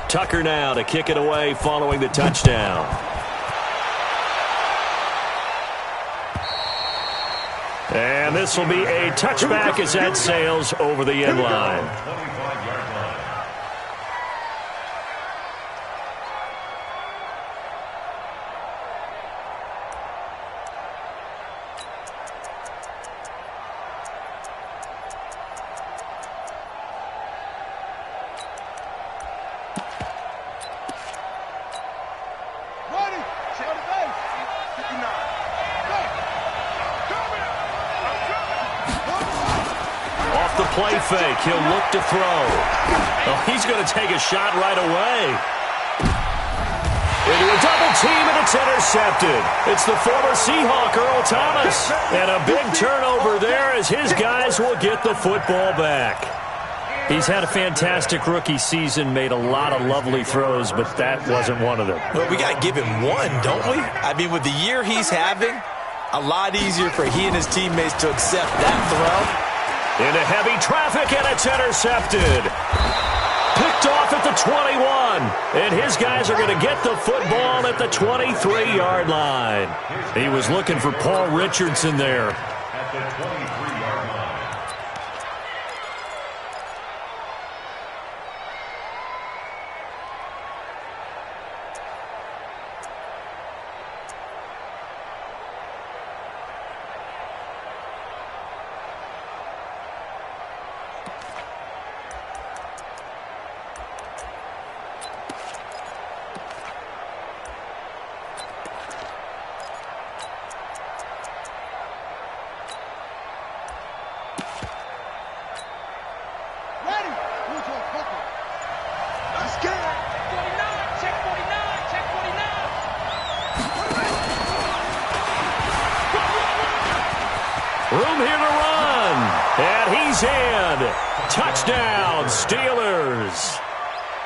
Tucker now to kick it away following the touchdown. And this will be a touchback as that sails over the end line. Play fake. He'll look to throw. Oh, he's going to take a shot right away. Into a double team, and it's intercepted. It's the former Seahawk, Earl Thomas. And a big turnover there as his guys will get the football back. He's had a fantastic rookie season, made a lot of lovely throws, but that wasn't one of them. Well, we got to give him one, don't we? I mean, with the year he's having, a lot easier for he and his teammates to accept that throw. Into heavy traffic, and it's intercepted. Picked off at the 21. And his guys are going to get the football at the 23-yard line. He was looking for Paul Richardson there. At the 23-yard line. Room here to run. And he's in. Touchdown, Steelers.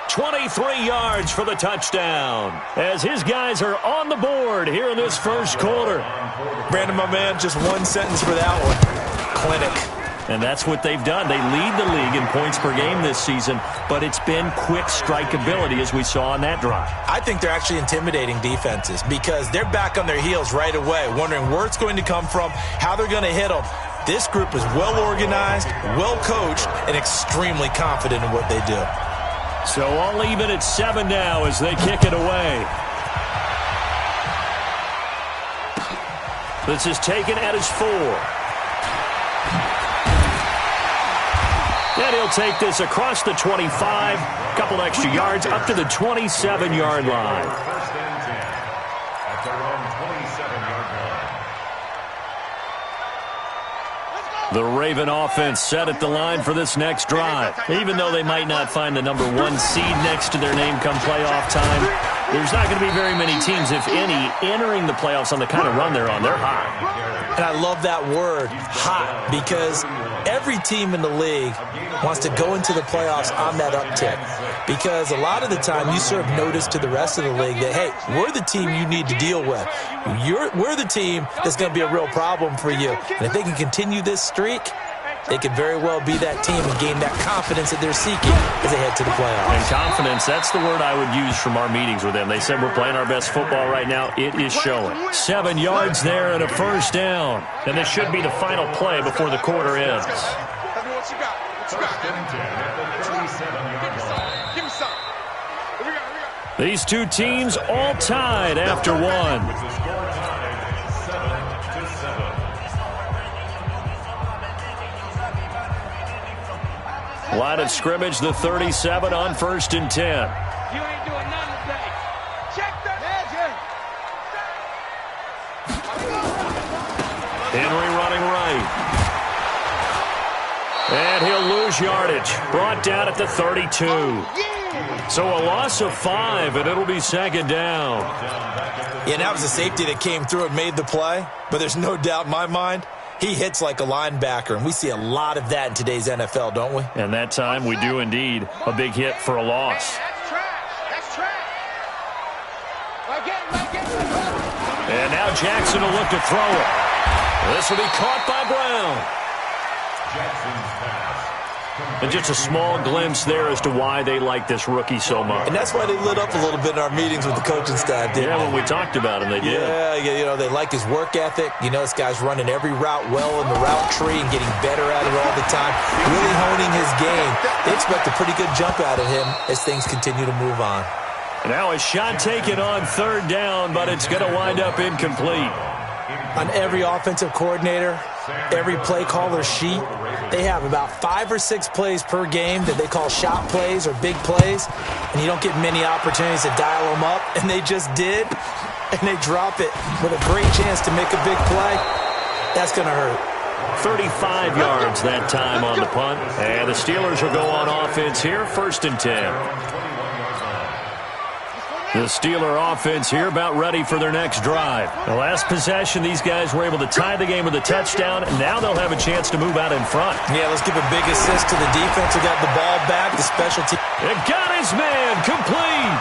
23 yards for the touchdown as his guys are on the board here in this first quarter. Brandon, my man, just one sentence for that one. Clinic. And that's what they've done. They lead the league in points per game this season, but it's been quick strikeability as we saw on that drive. I think they're actually intimidating defenses because they're back on their heels right away, wondering where it's going to come from, how they're going to hit them. This group is well organized, well coached, and extremely confident in what they do. So all even at 7 now as they kick it away. This is taken at his 4. And he'll take this across the 25, a couple extra yards, up to the 27-yard line. First and 10 at their own 27-yard line. The Raven offense set at the line for this next drive. Even though they might not find the number 1 seed next to their name come playoff time, there's not going to be very many teams, if any, entering the playoffs on the kind of run they're on. They're hot. And I love that word, hot, because every team in the league wants to go into the playoffs on that uptick. Because a lot of the time you serve notice to the rest of the league that, hey, we're the team you need to deal with. We're the team that's going to be a real problem for you. And if they can continue this streak, they could very well be that team and gain that confidence that they're seeking as they head to the playoffs. And confidence, that's the word I would use from our meetings with them. They said we're playing our best football right now. It is showing. 7 yards there and a first down. And this should be the final play before the quarter ends. These two teams all tied after one. Line of scrimmage, the 37 on 1st and 10. You ain't doing nothing today. Check that. Henry running right. And he'll lose yardage. Brought down at the 32. So a loss of 5, and it'll be 2nd down. Yeah, and that was a safety that came through and made the play. But there's no doubt in my mind, he hits like a linebacker, and we see a lot of that in today's NFL, don't we? And that time we do indeed. A big hit for a loss. That's trash. That's trash. And now Jackson will look to throw it. This will be caught by Brown. Jackson's pass And just a small glimpse there as to why they like this rookie so much. And that's why they lit up a little bit in our meetings with the coaching staff, didn't they? When we talked about him, they did. Yeah, they like his work ethic. This guy's running every route well in the route tree and getting better at it all the time, really honing his game. They expect a pretty good jump out of him as things continue to move on. Now a shot taken on third down, but it's going to wind up incomplete. On every offensive coordinator, every play caller sheet, they have about 5 or 6 plays per game that they call shot plays or big plays, and you don't get many opportunities to dial them up, and they just did, and they drop it with a great chance to make a big play. That's going to hurt. 35 yards that time on the punt, and the Steelers will go on offense here, 1st and 10. The Steeler offense here about ready for their next drive. The last possession, these guys were able to tie the game with a touchdown, and now they'll have a chance to move out in front. Yeah, let's give a big assist to the defense who got the ball back, the special team. It got his man complete.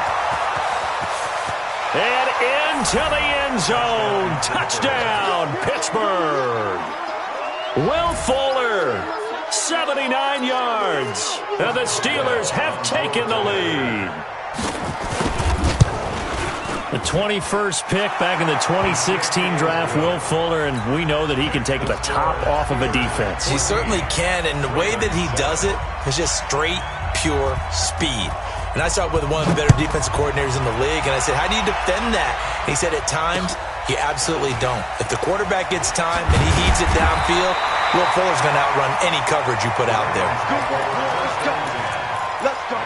And into the end zone. Touchdown, Pittsburgh. Will Fuller, 79 yards. And the Steelers have taken the lead. The 21st pick back in the 2016 draft, Will Fuller, and we know that he can take the top off of a defense. He certainly can, and the way that he does it is just straight, pure speed. And I started with one of the better defensive coordinators in the league, and I said, how do you defend that? And he said, at times, you absolutely don't. If the quarterback gets time and he heaves it downfield, Will Fuller's going to outrun any coverage you put out there. Let's go.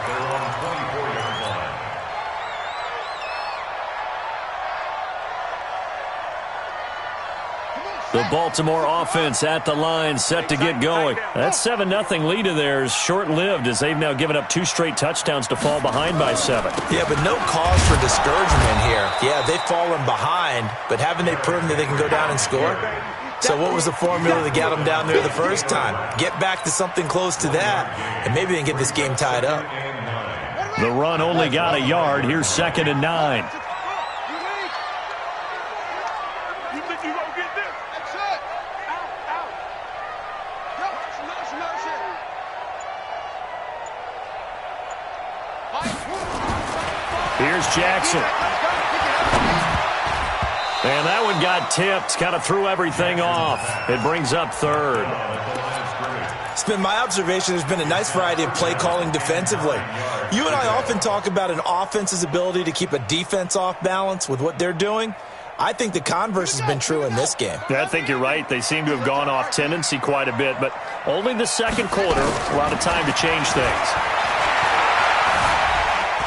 The Baltimore offense at the line, set to get going. That 7-0 lead of theirs short-lived as they've now given up 2 straight touchdowns to fall behind by 7. Yeah, but no cause for discouragement here. Yeah, they've fallen behind, but haven't they proven that they can go down and score? So what was the formula that got them down there the first time? Get back to something close to that, and maybe they can get this game tied up. The run only got a yard. Here's 2nd and 9. Here's Jackson. And that one got tipped, kind of threw everything off. It brings up 3rd. It's been my observation there's been a nice variety of play calling defensively. You and I often talk about an offense's ability to keep a defense off balance with what they're doing. I think the converse has been true in this game. Yeah, I think you're right. They seem to have gone off tendency quite a bit, but only the second quarter, a lot of time to change things.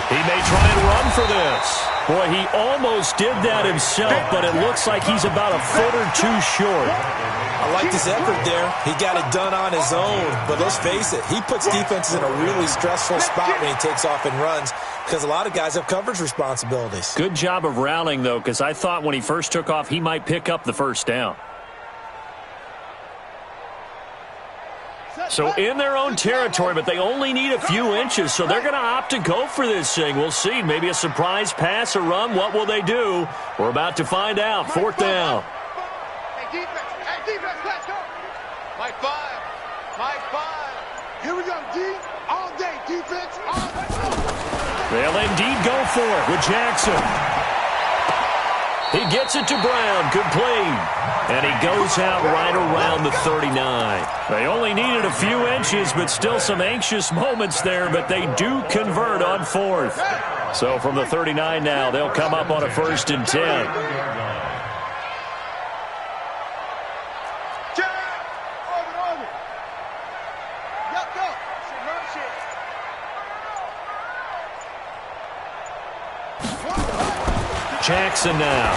He may try and run for this. Boy, he almost did that himself, but it looks like he's about a foot or 2 short. I like this effort there. He got it done on his own, but let's face it, he puts defenses in a really stressful spot when he takes off and runs because a lot of guys have coverage responsibilities. Good job of rallying, though, because I thought when he first took off, he might pick up the first down. So in their own territory, but they only need a few inches, so they're going to opt to go for this thing. We'll see. Maybe a surprise pass or run. What will they do? We're about to find out. 4th down. Hey, defense, let's go. Mike 5. Here we go, D. All day, defense, all day. They'll indeed go for it with Jackson. He gets it to Brown, complete. And he goes out right around the 39. They only needed a few inches, but still some anxious moments there, but they do convert on 4th. So from the 39 now, they'll come up on a 1st and 10. Jackson now.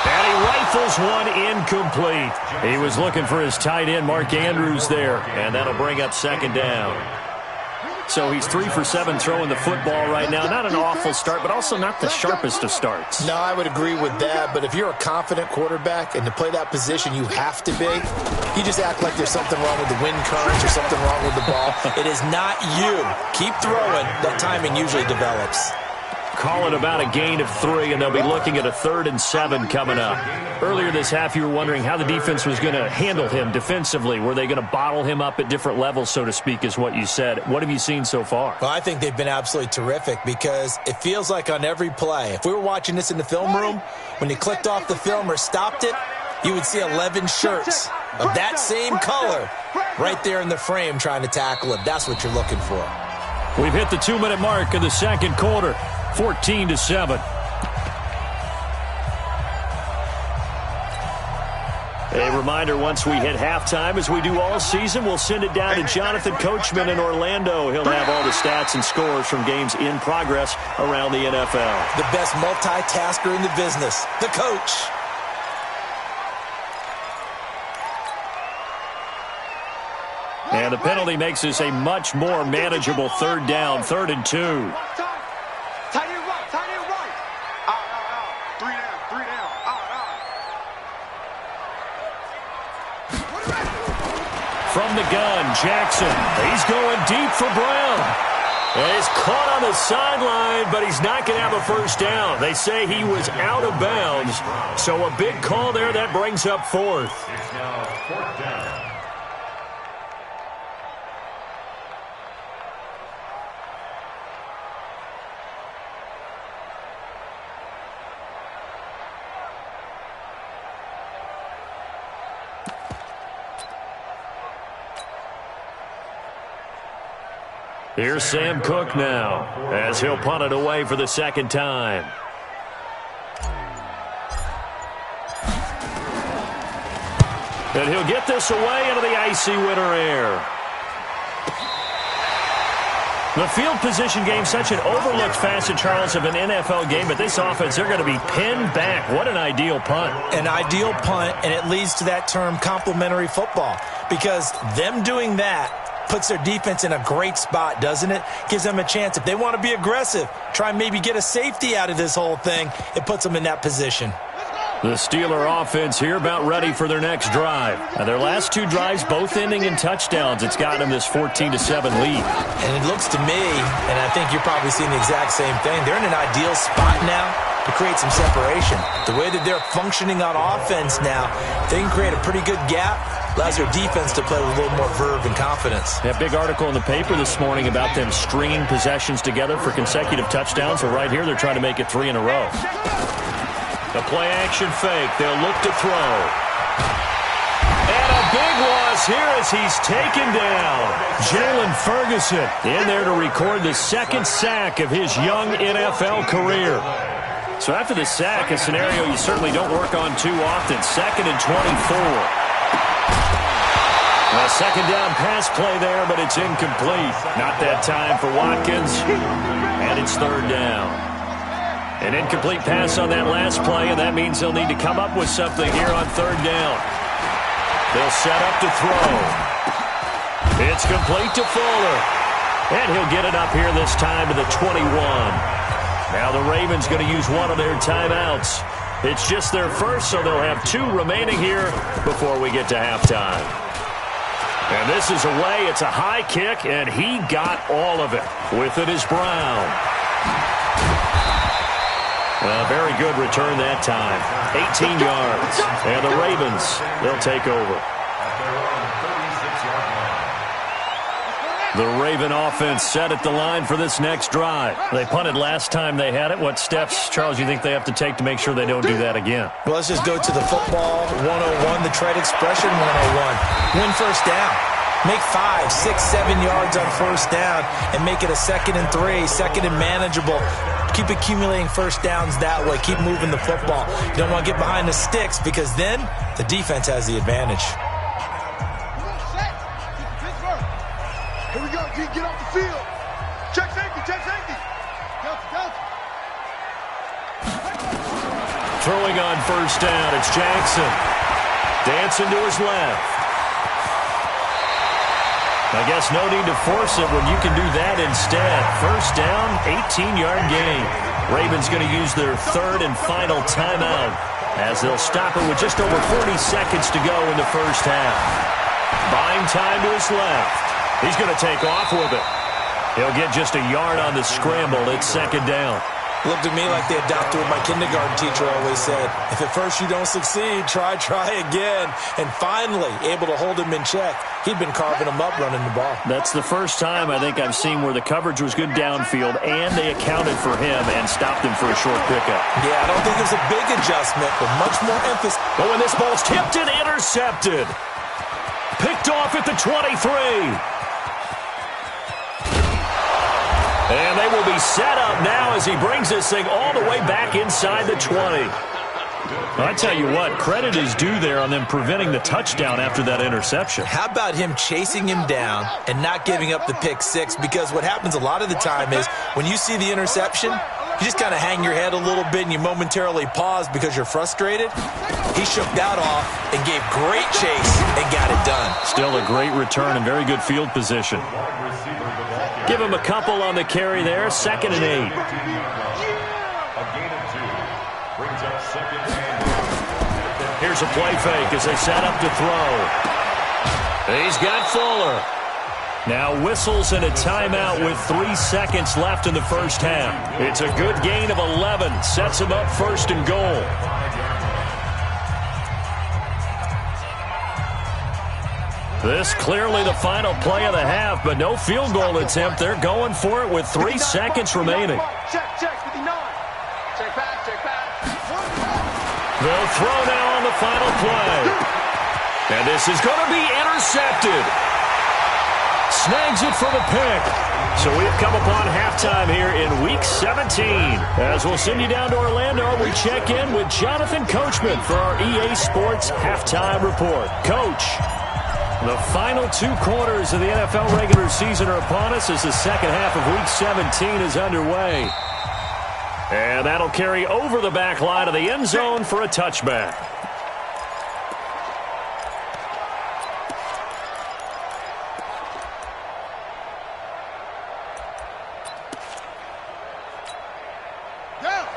And he rifles one incomplete. He was looking for his tight end, Mark Andrews, there. And that'll bring up 2nd down. So he's 3 for 7 throwing the football right now. Not an awful start, but also not the sharpest of starts. No, I would agree with that. But if you're a confident quarterback and to play that position you have to be, you just act like there's something wrong with the wind currents or something wrong with the ball. It is not you. Keep throwing. That timing usually develops. Call it about a gain of 3, and they'll be looking at a 3rd and 7 coming up. Earlier this half, you were wondering how the defense was going to handle him defensively. Were they going to bottle him up at different levels, so to speak, is what you said. What have you seen so far? Well, I think they've been absolutely terrific because it feels like on every play, if we were watching this in the film room, when you clicked off the film or stopped it, you would see 11 shirts of that same color right there in the frame trying to tackle him. That's what you're looking for. We've hit the 2-minute mark of the second quarter, 14-7. A reminder, once we hit halftime, as we do all season, we'll send it down to Jonathan Coachman in Orlando. He'll have all the stats and scores from games in progress around the NFL. The best multitasker in the business, the coach. And the penalty makes this a much more manageable 3rd down, 3rd and 2. Tight end right, tight end right. Out. 3 down, out. From the gun, Jackson. He's going deep for Brown. And he's caught on the sideline, but he's not going to have a first down. They say he was out of bounds. So a big call there that brings up 4th. It's now 4th down. Here's Sam Cook now, as he'll punt it away for the 2nd time. And he'll get this away into the icy winter air. The field position game, such an overlooked facet, Charles, of an NFL game, but this offense, they're going to be pinned back. What an ideal punt. An ideal punt, and it leads to that term complementary football, because them doing that puts their defense in a great spot, doesn't it? Gives them a chance. If they want to be aggressive, try and maybe get a safety out of this whole thing, it puts them in that position. The Steeler offense here about ready for their next drive. Now, their last 2 drives, both ending in touchdowns. It's gotten them this 14-7 lead. And it looks to me, and I think you're probably seeing the exact same thing, they're in an ideal spot now to create some separation. The way that they're functioning on offense now, they can create a pretty good gap. Allows their defense to play with a little more verve and confidence. Yeah, big article in the paper this morning about them stringing possessions together for consecutive touchdowns. Well, right here, they're trying to make it 3 in a row. The play-action fake. They'll look to throw. And a big loss here as he's taken down. Jalen Ferguson in there to record the 2nd sack of his young NFL career. So after the sack, a scenario you certainly don't work on too often. 2nd and 24. A 2nd down pass play there, but it's incomplete. Not that time for Watkins. And it's 3rd down. An incomplete pass on that last play, and that means they'll need to come up with something here on 3rd down. They'll set up to throw. It's complete to Fuller. And he'll get it up here this time to the 21. Now the Ravens going to use one of their timeouts. It's just their first, so they'll have 2 remaining here before we get to halftime. And this is away. It's a high kick, and he got all of it. With it is Brown. A very good return that time. 18 yards. And the Ravens, they'll take over. The Raven offense set at the line for this next drive. They punted last time they had it. What steps, Charles, you think they have to take to make sure they don't do that again? Well, let's just go to the football 101, the trade expression 101. Win first down. Make 5, 6, 7 yards on first down and make it a 2nd and 3, 2nd and manageable. Keep accumulating first downs that way. Keep moving the football. You don't want to get behind the sticks because then the defense has the advantage. Here we go, G, get off the field. Check safety, check safety. Delta. Throwing on first down, it's Jackson. Dancing to his left. I guess no need to force it when you can do that instead. First down, 18-yard gain. Ravens going to use their 3rd and final timeout as they'll stop it with just over 40 seconds to go in the first half. Buying time to his left. He's going to take off with it. He'll get just a yard on the scramble. It's 2nd down. Looked at me like they adopted what my kindergarten teacher always said. If at first you don't succeed, try again. And finally, able to hold him in check. He'd been carving him up running the ball. That's the first time I think I've seen where the coverage was good downfield and they accounted for him and stopped him for a short pickup. Yeah, I don't think it was a big adjustment, but much more emphasis. But when this ball's tipped and intercepted. Picked off at the 23. And they will be set up now as he brings this thing all the way back inside the 20. I tell you what, credit is due there on them preventing the touchdown after that interception. How about him chasing him down and not giving up the pick six? Because what happens a lot of the time is when you see the interception, you just kind of hang your head a little bit and you momentarily pause because you're frustrated. He shook that off and gave great chase and got it done. Still a great return and very good field position. Give him a couple on the carry there. 2nd and 8. A gain of 2. Brings up 2nd and 8. Here's a play fake as they set up to throw. He's got Fuller. Now whistles and a timeout with 3 seconds left in the first half. It's a good gain of 11. Sets him up 1st and goal. This clearly the final play of the half, but no field goal attempt. They're going for it with 3 seconds remaining. Check, 59. Check back. They'll throw now on the final play. And this is going to be intercepted. Snags it for the pick. So we've come upon halftime here in Week 17. As we'll send you down to Orlando, we check in with Jonathan Coachman for our EA Sports Halftime Report. Coach, the final 2 quarters of the NFL regular season are upon us as the second half of Week 17 is underway. And that'll carry over the back line of the end zone for a touchback.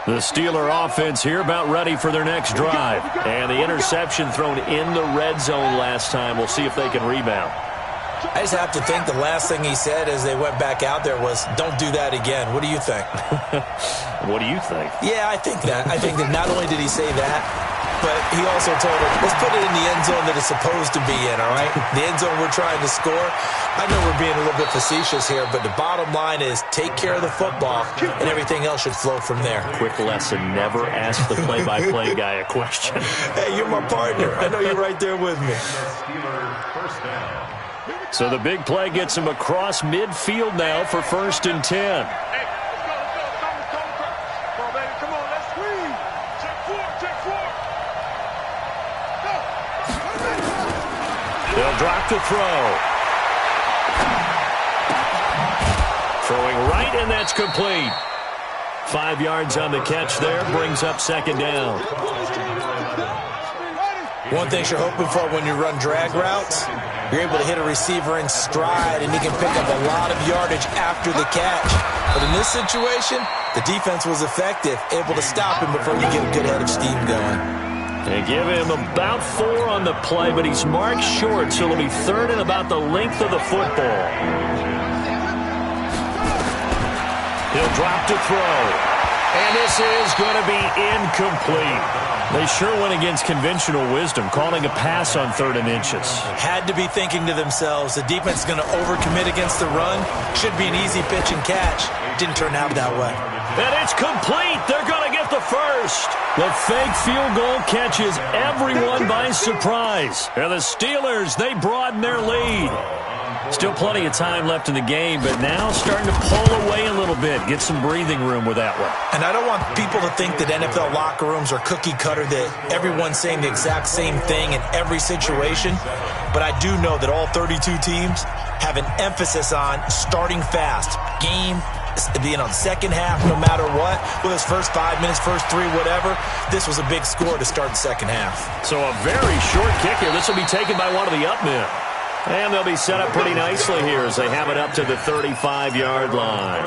The Steeler offense here about ready for their next drive. And the interception thrown in the red zone last time. We'll see if they can rebound. I just have to think the last thing he said as they went back out there was, don't do that again. What do you think? What do you think? Yeah, I think that. I think that not only did he say that, but he also told him, let's put it in the end zone that it's supposed to be in, all right? The end zone we're trying to score. I know we're being a little bit facetious here, but the bottom line is take care of the football, and everything else should flow from there. Quick lesson, never ask the play-by-play guy a question. Hey, you're my partner. I know you're right there with me. So the big play gets him across midfield now for 1st and 10. They'll drop to throw. Throwing right, and that's complete. 5 yards on the catch there, brings up 2nd down. One thing you're hoping for when you run drag routes, you're able to hit a receiver in stride, and he can pick up a lot of yardage after the catch. But in this situation, the defense was effective, able to stop him before you get a good head of steam going. They give him about 4 on the play, but he's marked short, so it'll be 3rd and about the length of the football. He'll drop to throw. And this is going to be incomplete. They sure went against conventional wisdom, calling a pass on 3rd and inches. Had to be thinking to themselves, the defense is going to overcommit against the run. Should be an easy pitch and catch. Didn't turn out that way. And it's complete. They're going to get the first. The fake field goal catches everyone by surprise. And the Steelers, they broaden their lead. Still plenty of time left in the game, but now starting to pull away a little bit. Get some breathing room with that one. And I don't want people to think that NFL locker rooms are cookie cutter, that everyone's saying the exact same thing in every situation. But I do know that all 32 teams have an emphasis on starting fast. Game being on second half, no matter what, with his first 5 minutes, first 3, whatever, this was a big score to start the second half. So a very short kick here. This will be taken by one of the up men. And they'll be set up pretty nicely here as they have it up to the 35-yard line.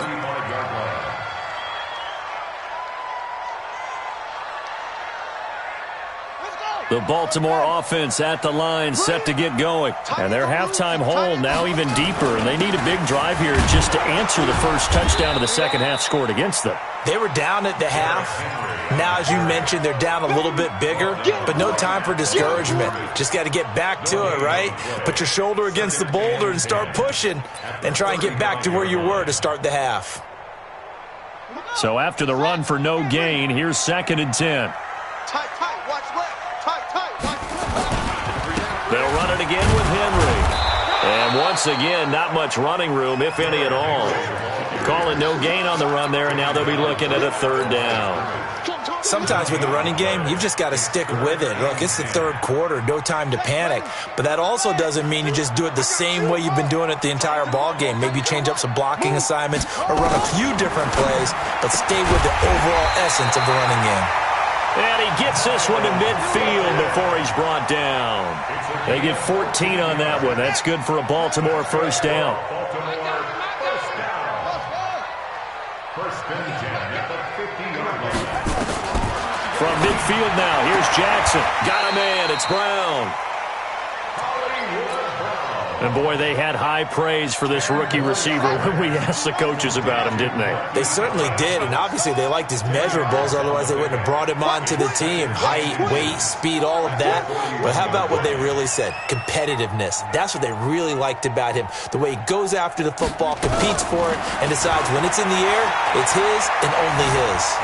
Let's go. The Baltimore offense at the line, set to get going. And their halftime hole now even deeper, and they need a big drive here just to answer the first touchdown of the second half scored against them. They were down at the half. Now, as you mentioned, they're down a little bit bigger, but no time for discouragement. Just got to get back to it, right? Put your shoulder against the boulder and start pushing and try and get back to where you were to start the half. So after the run for no gain, here's 2nd and 10. They'll run it again with Henry. And once again, not much running room, if any at all. Call it no gain on the run there, and now they'll be looking at a 3rd down. Sometimes with the running game, you've just got to stick with it. Look, it's the 3rd quarter, no time to panic. But that also doesn't mean you just do it the same way you've been doing it the entire ball game. Maybe change up some blocking assignments or run a few different plays, but stay with the overall essence of the running game. And he gets this one to midfield before he's brought down. They get 14 on that one. That's good for a Baltimore 1st down. From midfield now, here's Jackson. Got a man, it's Brown. And boy, they had high praise for this rookie receiver when we asked the coaches about him, didn't they? They certainly did, and obviously they liked his measurables, otherwise they wouldn't have brought him onto the team. Height, weight, speed, all of that. But how about what they really said? Competitiveness. That's what they really liked about him. The way he goes after the football, competes for it, and decides when it's in the air, it's his and only his.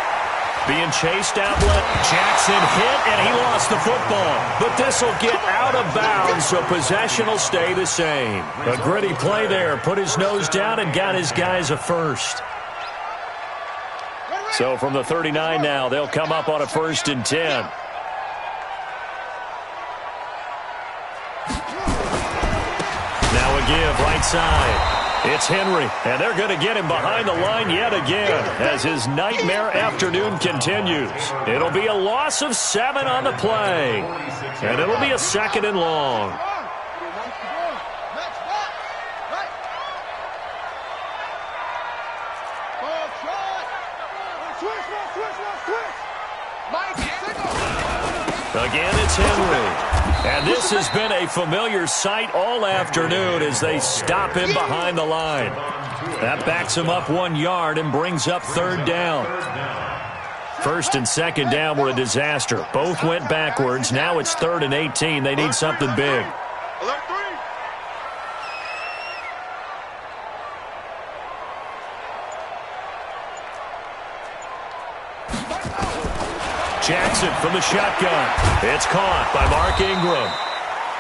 Being chased outlet, Jackson hit, and he lost the football. But this will get out of bounds, so possession will stay the same. A gritty play there, put his nose down and got his guys a 1st. So from the 39 now, they'll come up on a 1st and 10. Now a give, right side. It's Henry, and they're going to get him behind the line yet again as his nightmare afternoon continues. It'll be a loss of 7 on the play, and it'll be a 2nd and long. Again, it's Henry. And this has been a familiar sight all afternoon as they stop him behind the line. That backs him up 1 yard and brings up 3rd down. 1st and 2nd down were a disaster. Both went backwards. Now it's 3rd and 18. They need something big. Jackson from the shotgun. It's caught by Mark Ingram.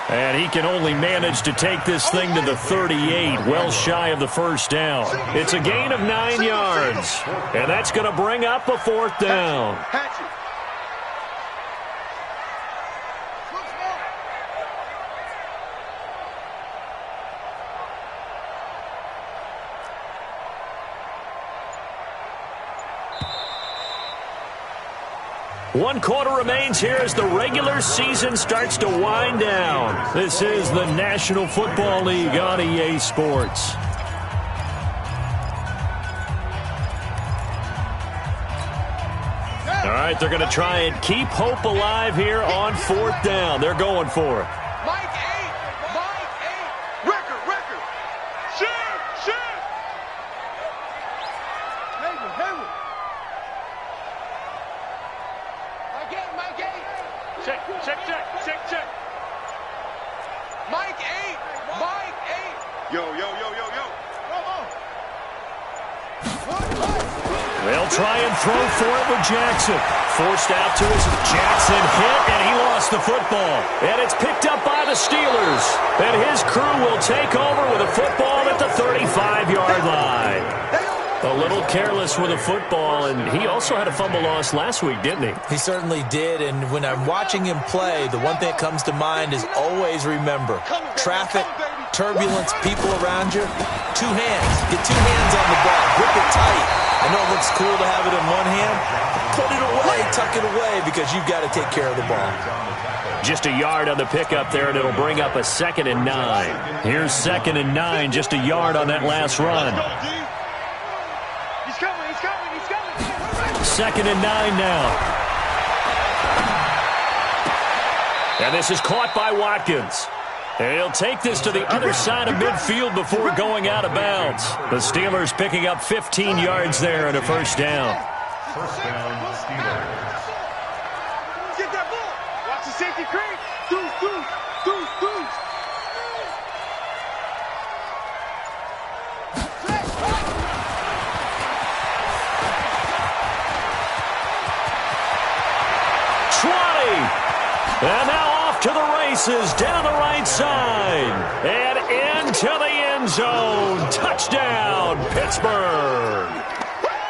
And he can only manage to take this thing to the 38, well shy of the 1st down. It's a gain of 9 yards. And that's going to bring up a 4th down. One quarter remains here as the regular season starts to wind down. This is the National Football League on EA Sports. All right, they're going to try and keep hope alive here on 4th down. They're going for it. They'll try and throw for it with Jackson. Forced out to his Jackson hit, and he lost the football. And it's picked up by the Steelers. And his crew will take over with a football at the 35-yard line. A little careless with a football, and he also had a fumble loss last week, didn't he? He certainly did, and when I'm watching him play, the one thing that comes to mind is always remember, traffic, turbulence, people around you, 2 hands. Get 2 hands on the ball. Grip it tight. I know it looks cool to have it in one hand. Put it away, tuck it away, because you've got to take care of the ball. Just a yard on the pickup there, and it'll bring up a 2nd and 9. Here's 2nd and 9, just a yard on that last run. He's coming, he's coming, he's coming. 2nd and 9 now. And this is caught by Watkins. And he'll take this to the other side of midfield before going out of bounds. The Steelers picking up 15 yards there and a first down. First down, Steelers. Get that ball. Watch the safety creep. Deuce. And now off to the races, down the right side, and into the end zone. Touchdown, Pittsburgh.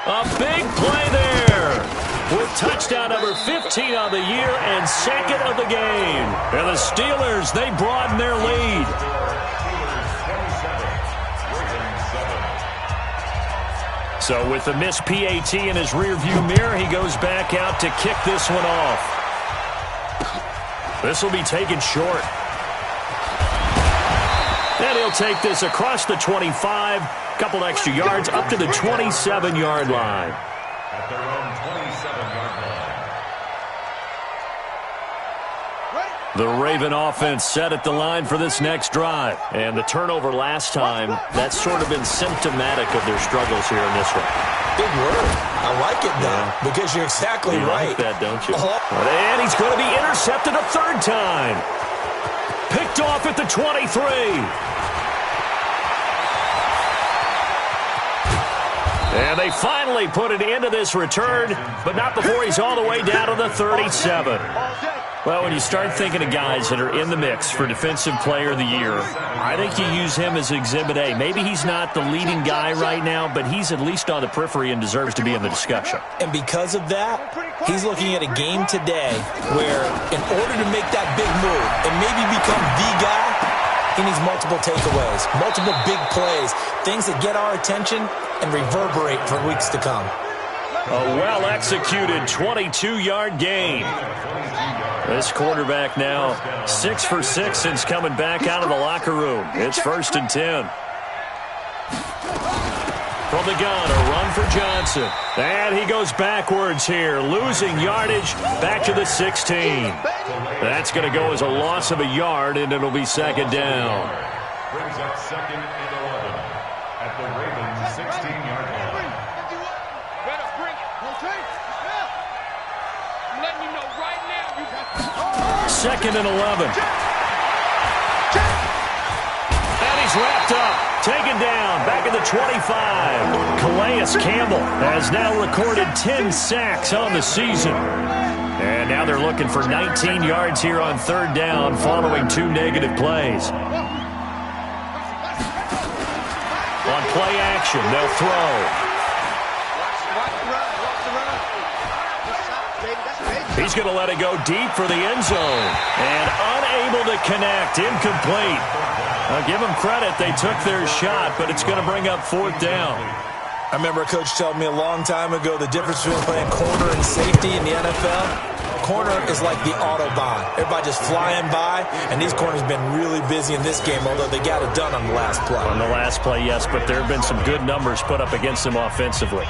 A big play there with touchdown number 15 on the year and second of the game. And the Steelers, they broaden their lead. So with the missed PAT in his rearview mirror, he goes back out to kick this one off. This will be taken short. And he'll take this across the 25, couple extra yards, up to the 27-yard line. At their own 27-yard line. The Raven offense set at the line for this next drive. And the turnover last time, that's sort of been symptomatic of their struggles here in this one. Big word. I like it, though, because you're exactly right. You like that, don't you? And he's going to be intercepted a third time. Picked off at the 23. And they finally put it into this return, but not before he's all the way down to the 37. Well, when you start thinking of guys that are in the mix for Defensive Player of the Year, I think you use him as Exhibit A. Maybe he's not the leading guy right now, but he's at least on the periphery and deserves to be in the discussion. And because of that, he's looking at a game today where in order to make that big move and maybe become the guy, he needs multiple takeaways, multiple big plays, things that get our attention and reverberate for weeks to come. A well-executed 22-yard gain. This quarterback now 6 for 6 since coming back out of the locker room. It's 1st and 10. From the gun, a run for Johnson. And he goes backwards here, losing yardage back to the 16. That's going to go as a loss of a yard, and it'll be second down. Brings up 2nd and 11 at the Ravens' 16-yard line. Second and 11. And he's wrapped up. Taken down. Back at the 25. Calais Campbell has now recorded 10 sacks on the season. And now they're looking for 19 yards here on third down following 2 negative plays. On play action, they'll throw. He's going to let it go deep for the end zone. And unable to connect. Incomplete. I'll give them credit. They took their shot, but it's going to bring up 4th down. I remember a coach telling me a long time ago the difference between playing corner and safety in the NFL. Corner is like the Autobahn. Everybody just flying by, and these corners have been really busy in this game, although they got it done on the last play. On the last play, yes, but there have been some good numbers put up against them offensively.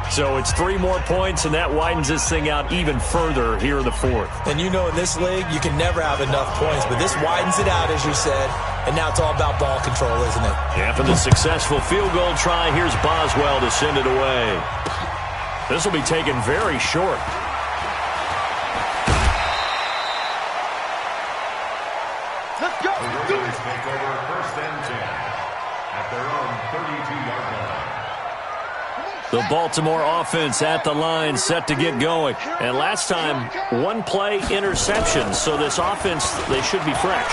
So it's 3 more points, and that widens this thing out even further here in the 4th. And you know in this league, you can never have enough points, but this widens it out, as you said, and now it's all about ball control, isn't it? After the successful field goal try, here's Boswell to send it away. This will be taken very short. Let's go. The Ravens take over 1st and 10 at their own 32-yard line. The Baltimore offense at the line, set to get going. And last time, 1 play interception. So this offense, they should be fresh.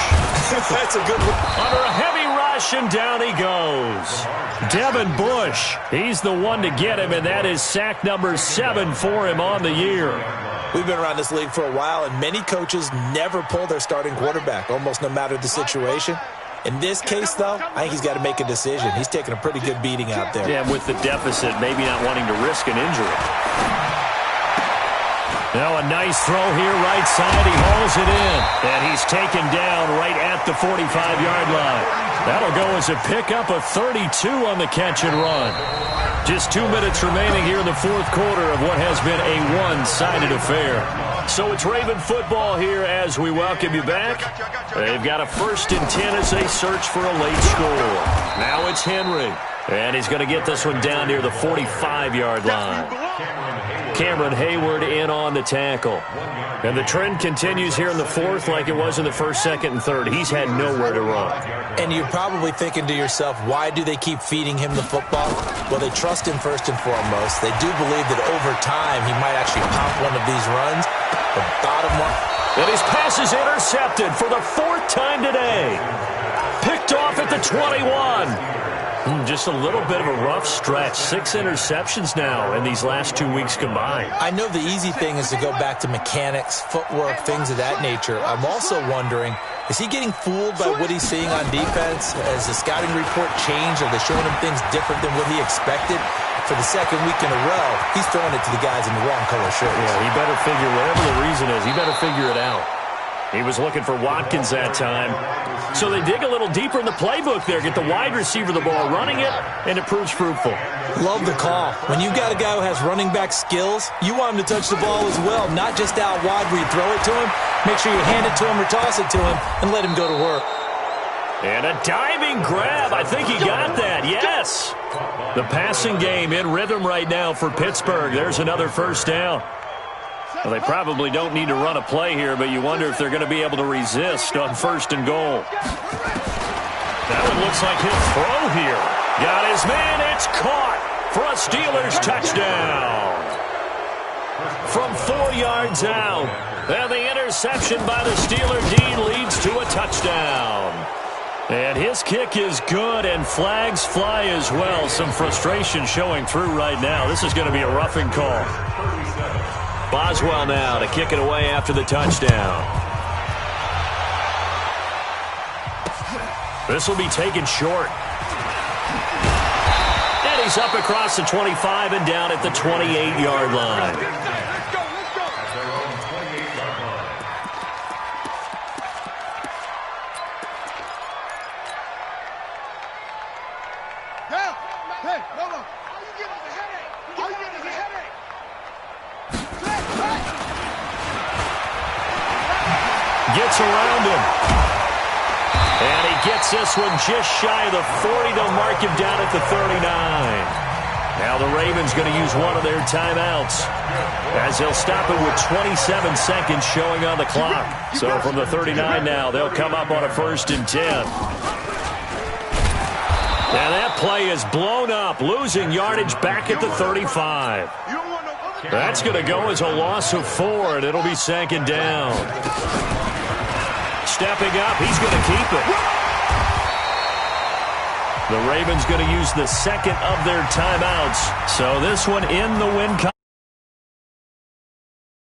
That's a good one. Under a heavy rush, and down he goes. Devin Bush, he's the one to get him, and that is sack number 7 for him on the year. We've been around this league for a while, and many coaches never pull their starting quarterback, almost no matter the situation. In this case, though, I think he's got to make a decision. He's taking a pretty good beating out there. Yeah, with the deficit, maybe not wanting to risk an injury. Now a nice throw here, right side. He hauls it in. And he's taken down right at the 45-yard line. That'll go as a pickup of 32 on the catch and run. Just 2 minutes remaining here in the 4th quarter of what has been a one-sided affair. So it's Raven football here as we welcome you back. They've got a 1st and 10 as they search for a late score. Now it's Henry. And he's going to get this one down near the 45-yard line. Cameron Hayward in on the tackle. And the trend continues here in the 4th like it was in the 1st, 2nd, and 3rd. He's had nowhere to run. And you're probably thinking to yourself, why do they keep feeding him the football? Well, they trust him first and foremost. They do believe that over time he might actually pop one of these runs. The bottom line. And his pass is intercepted for the 4th time today. Picked off at the 21. Just a little bit of a rough stretch. 6 interceptions now in these last 2 weeks combined. I know the easy thing is to go back to mechanics, footwork, things of that nature. I'm also wondering, is he getting fooled by what he's seeing on defense? Has the scouting report changed? Are they showing him things different than what he expected? For the 2nd week in a row, he's throwing it to the guys in the wrong color shirts. Yeah, he better figure, whatever the reason is, he better figure it out. He was looking for Watkins that time. So they dig a little deeper in the playbook there, get the wide receiver the ball, running it, and it proves fruitful. Love the call. When you've got a guy who has running back skills, you want him to touch the ball as well, not just out wide where you throw it to him. Make sure you hand it to him or toss it to him and let him go to work. And a diving grab. I think he got that. Yes. The passing game in rhythm right now for Pittsburgh. There's another 1st down. Well, they probably don't need to run a play here, but you wonder if they're going to be able to resist on 1st and goal. That one looks like he'll throw here. Got his man. It's caught for a Steelers touchdown. From 4 yards out. And the interception by the Steeler D leads to a touchdown. And his kick is good, and flags fly as well. Some frustration showing through right now. This is going to be a roughing call. Boswell now to kick it away after the touchdown. This will be taken short. And he's up across the 25 and down at the 28-yard line. Gets around him. And he gets this one just shy of the 40. They'll mark him down at the 39. Now the Ravens going to use one of their timeouts as they'll stop it with 27 seconds showing on the clock. So from the 39 now, they'll come up on a 1st and 10. And that play is blown up, losing yardage back at the 35. That's going to go as a loss of 4, and it'll be 2nd down. Stepping up, he's going to keep it. The Ravens going to use the 2nd of their timeouts. So this one in the win.